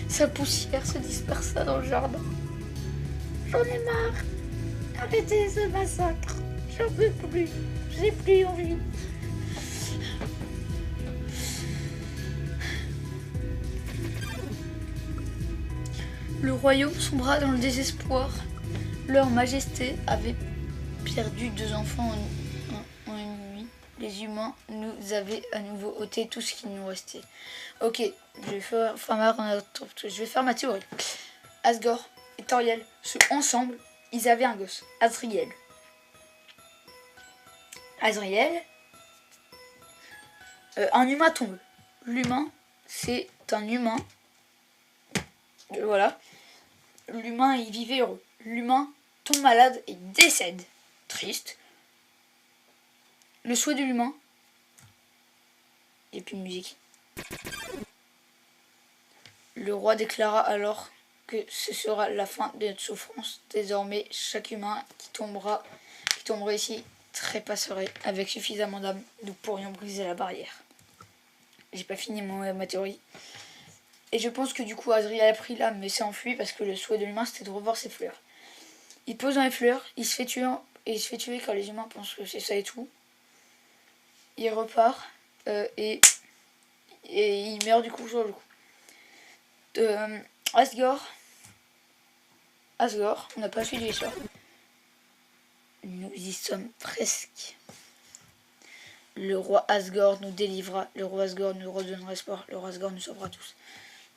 Sa poussière se dispersa dans le jardin. J'en ai marre. Arrêtez ce massacre. J'en peux plus. J'ai plus envie. Le royaume sombra dans le désespoir. Leur majesté avait perdu 2 enfants en une nuit. Les humains nous avaient à nouveau ôté tout ce qui nous restait. Ok, je vais faire ma théorie. Asgore et Toriel sont ensemble. Ils avaient un gosse, Azriel. Un humain tombe. L'humain, c'est un humain. Voilà. L'humain, il vivait heureux. L'humain tombe malade et décède. Triste. Le souhait de l'humain. Il n'y a plus de musique. Le roi déclara alors que ce sera la fin de notre souffrance. Désormais, chaque humain qui tomberait ici trépasserait avec suffisamment d'âme. Nous pourrions briser la barrière. J'ai pas fini ma théorie. Et je pense que du coup Azriel a pris l'âme mais s'est enfui parce que le souhait de l'humain c'était de revoir ses fleurs. Il pose dans les fleurs, il se fait tuer quand les humains pensent que c'est ça et tout. Il repart et il meurt du coup sur le coup. Asgore, on n'a pas suivi l'histoire. Nous y sommes presque. Le roi Asgore nous délivra, le roi Asgore nous redonnera espoir, le roi Asgore nous sauvera tous.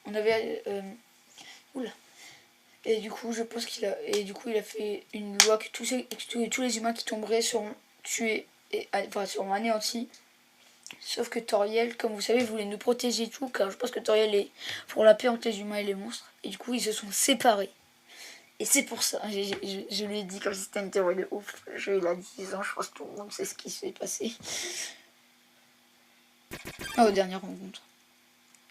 On avait... oula. Et du coup, je pense qu'il a fait une loi que tous les humains qui tomberaient seront tués, seront anéantis. Sauf que Toriel, comme vous savez, voulait nous protéger et tout, car je pense que Toriel est pour la paix entre les humains et les monstres. Et du coup, ils se sont séparés. Et c'est pour ça, je lui ai dit comme si c'était une théorie de ouf. Il a 10 ans, je pense que tout le monde sait ce qui s'est passé. Oh, dernière rencontre.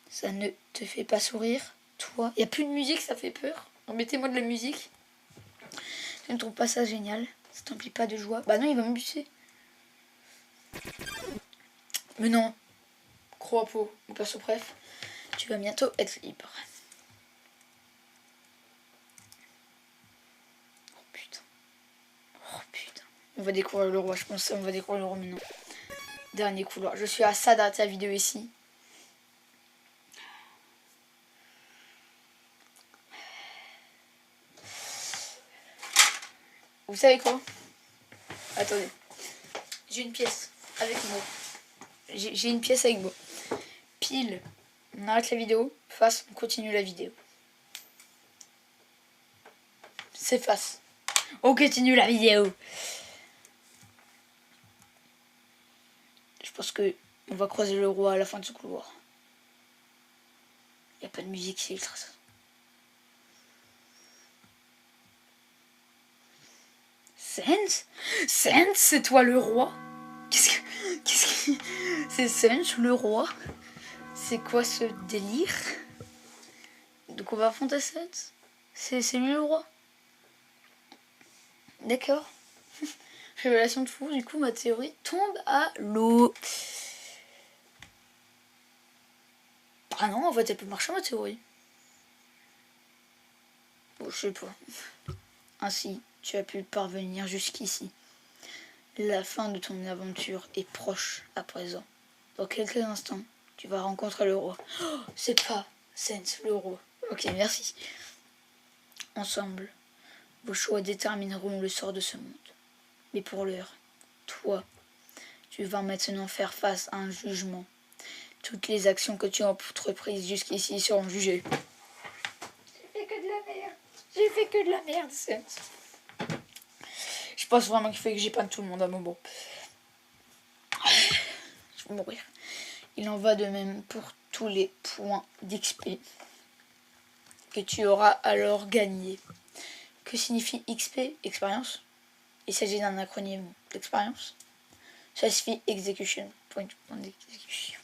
Ça ne te fait pas sourire, toi? Il n'y a plus de musique, ça fait peur. Mettez-moi de la musique. Je ne trouve pas ça génial. Ça t'emplit pas de joie. Bah non, il va me buter. Mais non. Croix peau, mon perso préf. Tu vas bientôt être libre. Oh putain. Oh putain. On va découvrir le roi, je pense. On va découvrir le roi maintenant. Dernier couloir. Je suis à ça d'arrêter la vidéo ici. Vous savez quoi? Attendez. J'ai une pièce avec moi. J'ai une pièce avec moi. Pile, on arrête la vidéo. Face, on continue la vidéo. C'est face. On continue la vidéo. Je pense que on va croiser le roi à la fin de ce couloir. Il n'y a pas de musique, c'est ultra ça. Sens, c'est toi le roi? Qu'est-ce que... C'est Sens le roi? C'est quoi ce délire? Donc on va affronter Sens? C'est lui le roi? D'accord. Révélation de fou, du coup ma théorie tombe à l'eau. Ah non, en fait elle peut marcher ma théorie. Bon, je sais pas. Ainsi, tu as pu parvenir jusqu'ici. La fin de ton aventure est proche à présent. Dans quelques instants, tu vas rencontrer le roi. Oh, c'est pas Sens, le roi. Ok, merci. Ensemble, vos choix détermineront le sort de ce monde. Mais pour l'heure, toi, Tu vas maintenant faire face à un jugement. Toutes les actions que tu as entreprises jusqu'ici seront jugées. J'ai fait que de la merde. J'ai fait que de la merde. Je pense vraiment qu'il faut que j'épargne tout le monde à un moment. Je vais mourir. Il en va de même pour tous les points d'XP que tu auras alors gagné. Que signifie XP? Expérience. Il s'agit d'un acronyme d'expérience. Ça signifie execution. Point d'exécution.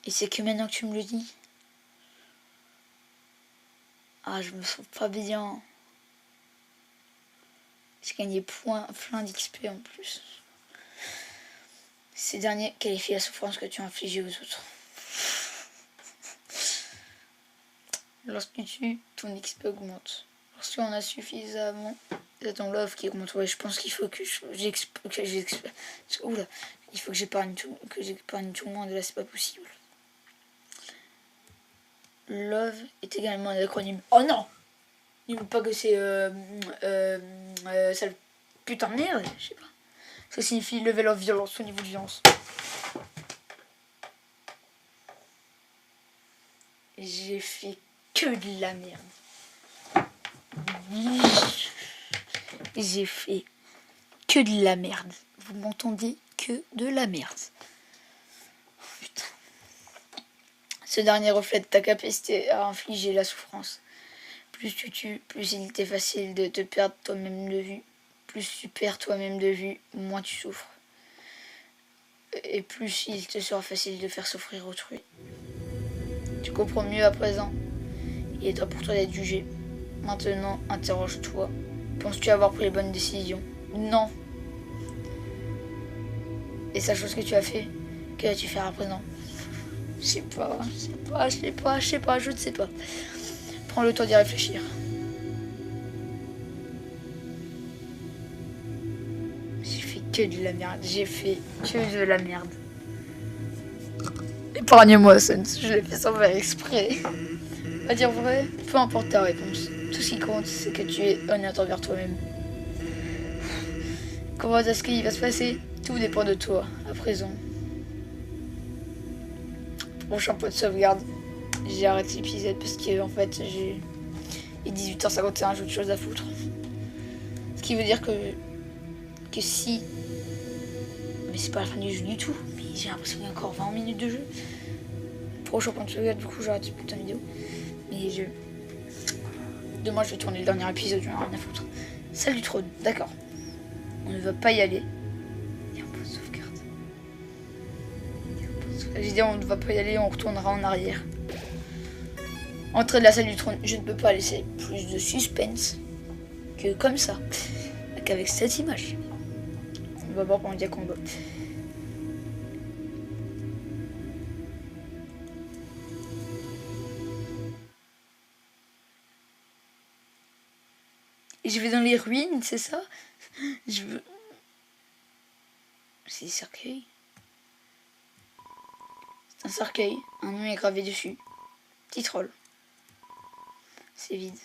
Et c'est que maintenant que tu me le dis. Ah, je me sens pas bien. J'ai gagné plein d'XP en plus. Ces derniers qualifient la souffrance que tu as infligée aux autres. Lorsque tu ton XP augmente. Lorsqu'on a suffisamment de ton love qui augmente. Ouais, je pense qu'il faut que oula, il faut que j'épargne tout le monde. Là, c'est pas possible. Love est également un acronyme. Oh non! Dis-moi pas que c'est sale putain de merde, je sais pas. Ça signifie level of violence, au niveau de violence. J'ai fait que de la merde. J'ai fait que de la merde. Vous m'entendez? Que de la merde. Oh, putain. Ce dernier reflète ta capacité à infliger la souffrance. Plus tu tues, plus il t'est facile de te perdre toi-même de vue. Plus tu perds toi-même de vue, moins tu souffres. Et plus il te sera facile de faire souffrir autrui. Tu comprends mieux à présent. Il est temps pour toi d'être jugé. Maintenant, interroge-toi. Penses-tu avoir pris les bonnes décisions? Non. Et sache ce que tu as fait. Que vas-tu faire à présent? Je sais pas. Je ne sais pas. Prends le temps d'y réfléchir. J'ai fait que de la merde. J'ai fait que de la merde. Épargne-moi, Sens. Je l'ai fait sans faire exprès. À dire vrai, peu importe ta réponse. Tout ce qui compte, c'est que tu es honnête envers toi-même. Comment est-ce qu'il va se passer? Tout dépend de toi, à présent. Prochain point de sauvegarde. J'ai arrêté l'épisode parce que, en fait, il est 18h51, j'ai autre chose à foutre. Ce qui veut dire que si... Mais c'est pas la fin du jeu du tout. Mais j'ai l'impression qu'il y a encore 20 minutes de jeu. Prochain point de sauvegarde, du coup, j'arrête cette putain de vidéo. Mais demain, je vais tourner le dernier épisode, j'en ai rien à foutre. Salle du trône, d'accord. On ne va pas y aller. Il y a un point de sauvegarde. J'ai dit on ne va pas y aller, on retournera en arrière. Entrée de la salle du trône, je ne peux pas laisser plus de suspense que comme ça. Qu'avec cette image. On va voir comment dire combat. Et je vais dans les ruines, c'est ça? Je veux... C'est des cercueils. C'est un cercueil, un nom est gravé dessus. Petit troll. C'est vide.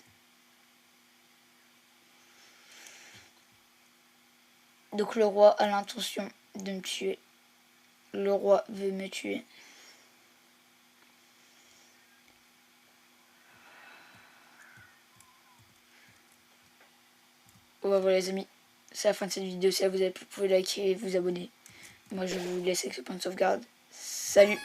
Donc le roi a l'intention de me tuer. Le roi veut me tuer. Bon, voilà les amis, c'est la fin de cette vidéo. Si elle vous a plu, vous pouvez liker et vous abonner. Moi je vous laisse avec ce point de sauvegarde. Salut!